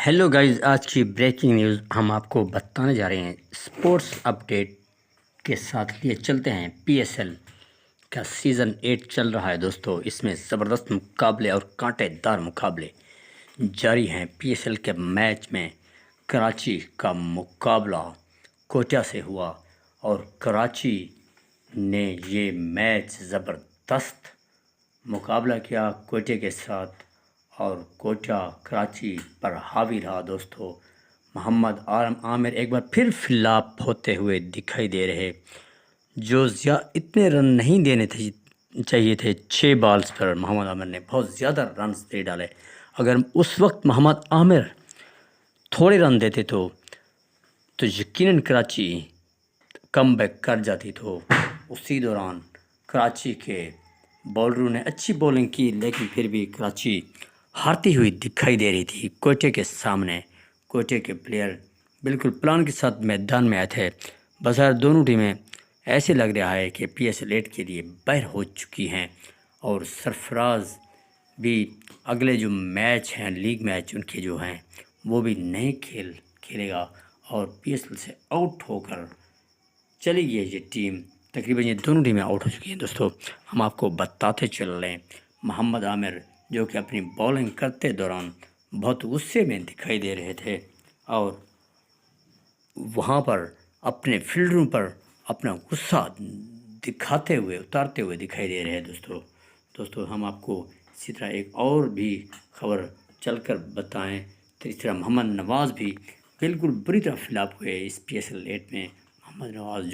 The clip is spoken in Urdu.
ہیلو گائز، آج کی بریکنگ نیوز ہم آپ کو بتانے جا رہے ہیں۔ سپورٹس اپڈیٹ کے ساتھ لیے چلتے ہیں۔ پی ایس ایل کا سیزن 8 چل رہا ہے دوستو۔ اس میں زبردست مقابلے اور کانٹے دار مقابلے جاری ہیں۔ پی ایس ایل کے میچ میں کراچی کا مقابلہ کوئٹہ سے ہوا اور کراچی نے یہ میچ زبردست مقابلہ کیا کوئٹہ کے ساتھ، اور کوئٹہ کراچی پر حاوی رہا دوستو۔ محمد عامر ایک بار پھر فلاپ ہوتے ہوئے دکھائی دے رہے، جو اتنے رن نہیں دینے چاہیے تھے۔ 6 بالز پر محمد عامر نے بہت زیادہ رنز دے ڈالے۔ اگر اس وقت محمد عامر تھوڑے رن دیتے تو یقیناً کراچی کم بیک کر جاتی۔ تو اسی دوران کراچی کے بولروں نے اچھی بولنگ کی، لیکن پھر بھی کراچی ہارتی ہوئی دکھائی دے رہی تھی کوئٹہ کے سامنے۔ کوئٹہ کے پلیئر بالکل پلان کے ساتھ میدان میں آئے تھے۔ بظاہر دونوں ٹیمیں ایسے لگ رہا ہے کہ پی ایس ایل 8 کے لیے باہر ہو چکی ہیں، اور سرفراز بھی اگلے جو میچ ہیں، لیگ میچ ان کے جو ہیں، وہ بھی نہیں کھیلے گا، اور پی ایس ایل سے آؤٹ ہو کر چلی گئی ہے یہ ٹیم۔ تقریباً یہ دونوں ٹیمیں آؤٹ ہو چکی ہیں دوستو۔ ہم آپ کو بتاتے چل رہے ہیں، محمد عامر جو کہ اپنی بولنگ کرتے دوران بہت غصے میں دکھائی دے رہے تھے، اور وہاں پر اپنے فیلڈروں پر اپنا غصہ دکھاتے ہوئے اتارتے ہوئے دکھائی دے رہے ہیں دوستو ہم آپ کو اسی طرح ایک اور بھی خبر چل کر بتائیں۔ تو اس طرح محمد نواز بھی بالکل بری طرح فلاپ ہوئے اس پی ایس ایل 8 میں۔ محمد نواز